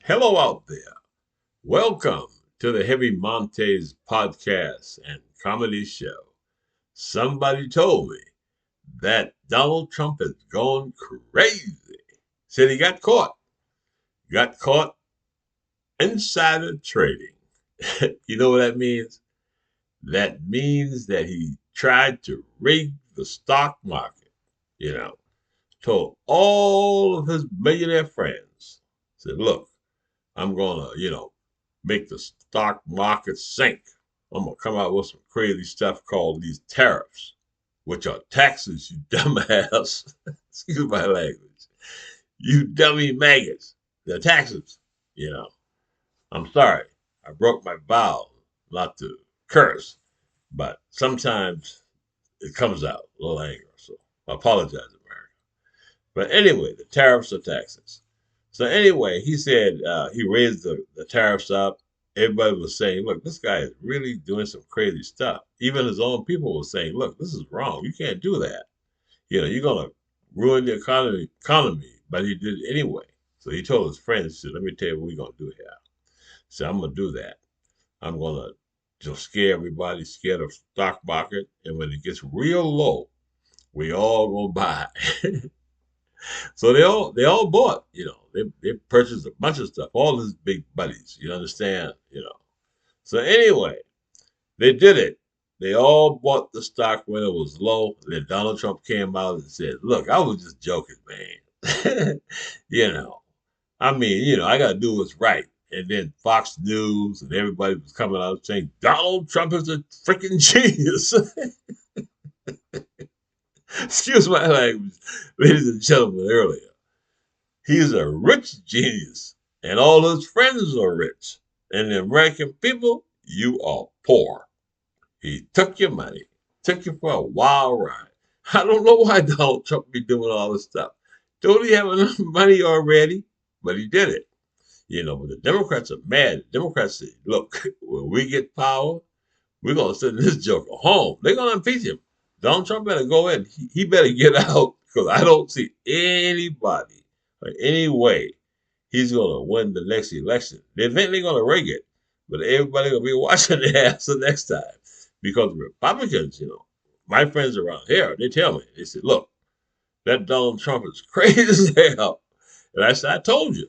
Hello out there. Welcome to the Heavy Montae's podcast and comedy show. Somebody told me that Donald Trump has gone crazy. Said he got caught insider trading. You know what that means? That means that he tried to rig the stock market, you know, told all of his millionaire friends, said, look, I'm gonna, make the stock market sink. I'm gonna come out with some crazy stuff called these tariffs, which are taxes, you dumbass. Excuse my language. You dummy maggots. They're taxes. You know. I'm sorry. I broke my vow not to curse, but sometimes it comes out a little anger. So I apologize, America. But anyway, the tariffs are taxes. So anyway, he said he raised the tariffs up. Everybody was saying, look, this guy is really doing some crazy stuff. Even his own people were saying, look, this is wrong. You can't do that. You're going to ruin the economy. But he did it anyway. So he told his friends, he said, let me tell you what we're going to do here. So I'm going to do that. I'm going to just scare everybody, scare the stock market. And when it gets real low, we all going to buy. So they all bought, they purchased a bunch of stuff, all his big buddies, you understand. So anyway, they did it. They all bought the stock when it was low. Then Donald Trump came out and said, look, I was just joking, man. you know. I gotta do what's right. And then Fox News and everybody was coming out saying Donald Trump is a freaking genius. Excuse my language, ladies and gentlemen, earlier. He's a rich genius, and all his friends are rich. And the American people, you are poor. He took your money, took you for a wild ride. I don't know why Donald Trump be doing all this stuff. Don't he have enough money already? But he did it. But the Democrats are mad. The Democrats say, look, when we get power, we're going to send this joker home. They're going to impeach him. Donald Trump better go in. He better get out because I don't see anybody or any way he's going to win the next election. They think they're going to rig it, but everybody will be watching their ass the next time because the Republicans, my friends around here, they tell me, they say, look, that Donald Trump is crazy as hell. And I said, I told you.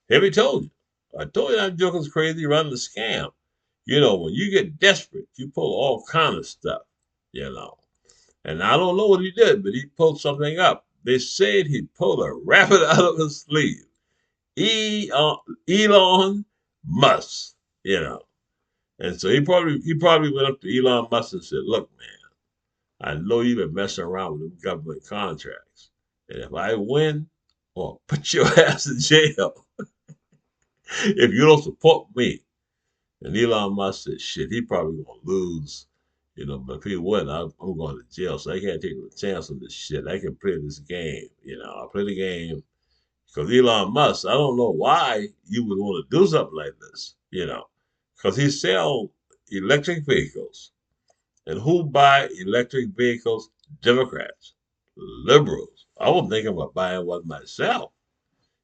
Heavy told you. I told you that joker's crazy running the scam. When you get desperate, you pull all kind of stuff, you know. And I don't know what he did, but he pulled something up. They said he pulled a rabbit out of his sleeve. Elon Musk, you know. And so he probably went up to Elon Musk and said, look, man, I know you've been messing around with them government contracts. And if I win, I'll put your ass in jail if you don't support me. And Elon Musk said, shit, he probably gonna lose, but if he win, I'm going to jail. So I can't take a chance on this shit. I can play this game, I'll play the game. Because Elon Musk, I don't know why you would want to do something like this, because he sell electric vehicles. And who buy electric vehicles? Democrats, liberals. I was thinking about buying one myself,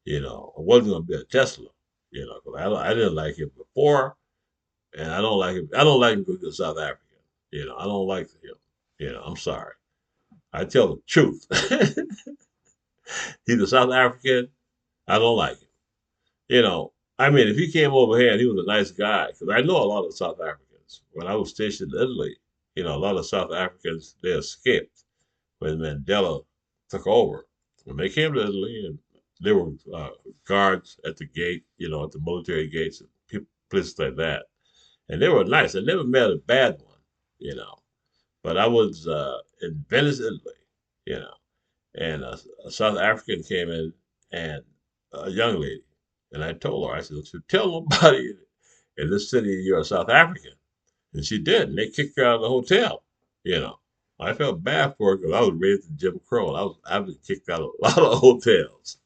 I wasn't going to be a Tesla, because I didn't like it before. And I don't like him. I don't like him because he's South African. I don't like him. I'm sorry. I tell the truth. He's a South African. I don't like him. If he came over here and he was a nice guy, because I know a lot of South Africans. When I was stationed in Italy, a lot of South Africans, they escaped when Mandela took over. When they came to Italy, and there were guards at the gate, at the military gates and places like that. And they were nice. I never met a bad one, you know. But I was in Venice, Italy, you know, and a South African came in and a young lady, and I told her, I said, "Don't you tell nobody in this city you're a South African," and she did, and they kicked her out of the hotel, you know. I felt bad for her because I was raised in Jim Crow, and I've been kicked out of a lot of hotels,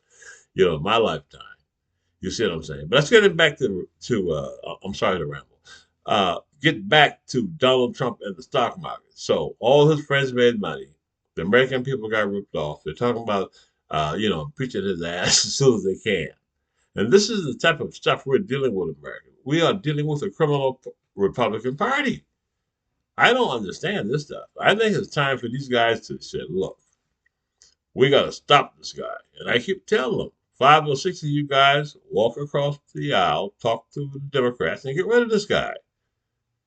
in my lifetime. You see what I'm saying? But let's get it back to I'm sorry to ramble. Get back to Donald Trump and the stock market. So all his friends made money. The American people got ripped off. They're talking about preaching his ass as soon as they can. And this is the type of stuff we're dealing with, America. We are dealing with a criminal Republican Party. I don't understand this stuff. I think it's time for these guys to say, look, we got to stop this guy. And I keep telling them, 5 or 6 of you guys walk across the aisle, talk to the Democrats, and get rid of this guy.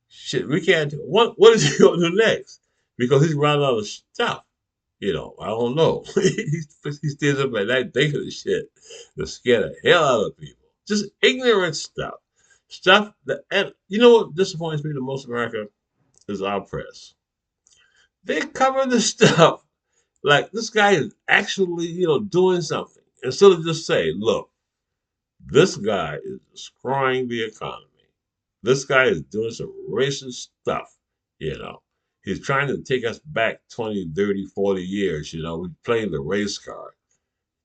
Shit, we can't. What is he going to do next? Because he's running out of stuff. I don't know. he stays up at night thinking of shit to scare the hell out of people. Just ignorant stuff. Stuff that, and you know what disappoints me the most, America, is our press. They cover the stuff like this guy is actually, doing something. Instead of just saying, look, this guy is destroying the economy. This guy is doing some racist stuff, you know. He's trying to take us back 20, 30, 40 years, We're playing the race card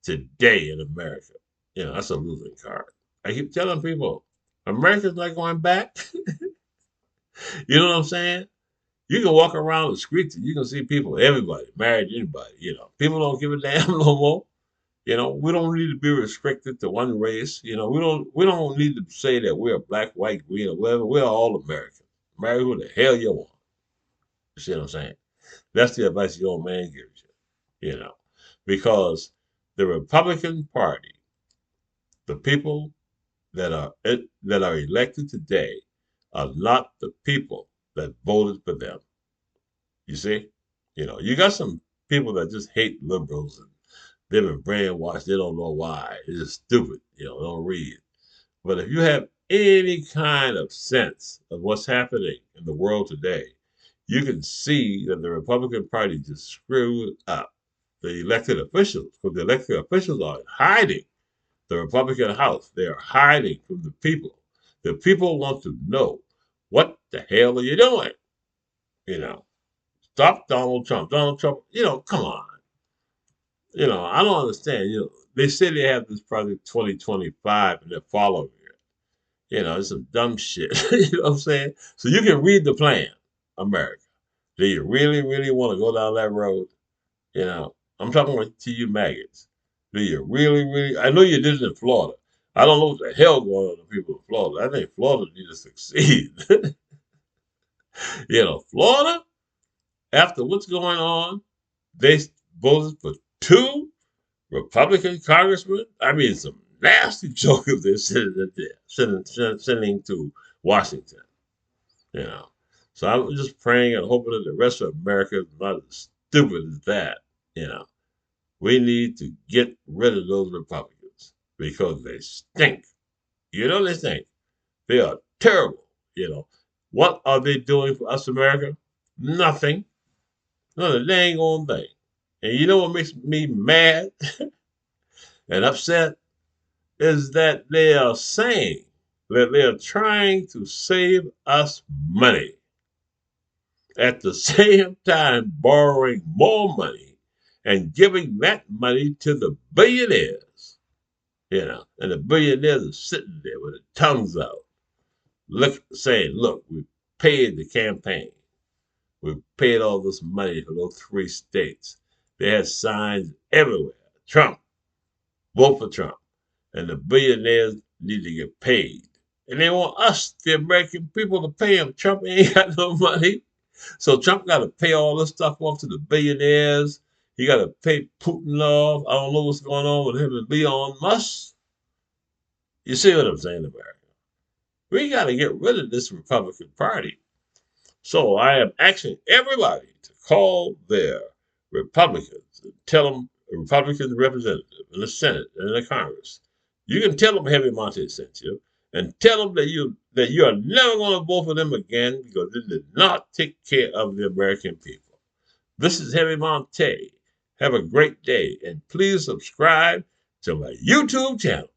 today in America. That's a losing card. I keep telling people, America's not going back. You know what I'm saying? You can walk around the streets and you can see people, everybody, married anybody. People don't give a damn no more. We don't need to be restricted to one race. We don't need to say that we're black, white, green, or whatever. We're all American. Marry who the hell you want. You see what I'm saying? That's the advice your old man gives you. Because the Republican Party, the people that are elected today, are not the people that voted for them. You see, you got some people that just hate liberals and they've been brainwashed. They don't know why. It's just stupid. Don't read. But if you have any kind of sense of what's happening in the world today, you can see that the Republican Party just screwed up the elected officials, because the elected officials are hiding the Republican House. They are hiding from the people. The people want to know, what the hell are you doing? You know, Stop Donald Trump. Donald Trump, come on. I don't understand. They say they have this project 2025 and they're following it. It's some dumb shit. You know what I'm saying? So you can read the plan, America. Do you really, really want to go down that road? I'm talking to you maggots. Do you really, really? I know you did it in Florida. I don't know what the hell going on with people in Florida. I think Florida needs to succeed. Florida, after what's going on, they voted for two Republican congressmen. I mean, some nasty jokers they're sending to Washington. You know, so I'm just praying and hoping that the rest of America is not as stupid as that. You know, we need to get rid of those Republicans because they stink. They stink. They are terrible. What are they doing for us, America? Nothing. Not a dang on thing. And you know what makes me mad and upset is that they are saying that they are trying to save us money. At the same time, borrowing more money and giving that money to the billionaires. And the billionaires are sitting there with their tongues out, saying, look, we paid the campaign. We paid all this money for those 3 states. They had signs everywhere. Trump, vote for Trump. And the billionaires need to get paid. And they want us, the American people, to pay him. Trump ain't got no money. So Trump got to pay all this stuff off to the billionaires. He got to pay Putin off. I don't know what's going on with him and Elon Musk. You see what I'm saying, America? We got to get rid of this Republican Party. So I am asking everybody to call their Republicans and tell them, Republican representative in the Senate and in the Congress. You can tell them Heavy Montae sent you, and tell them that you are never going to vote for them again because they did not take care of the American people. This is Heavy Montae. Have a great day, and please subscribe to my YouTube channel.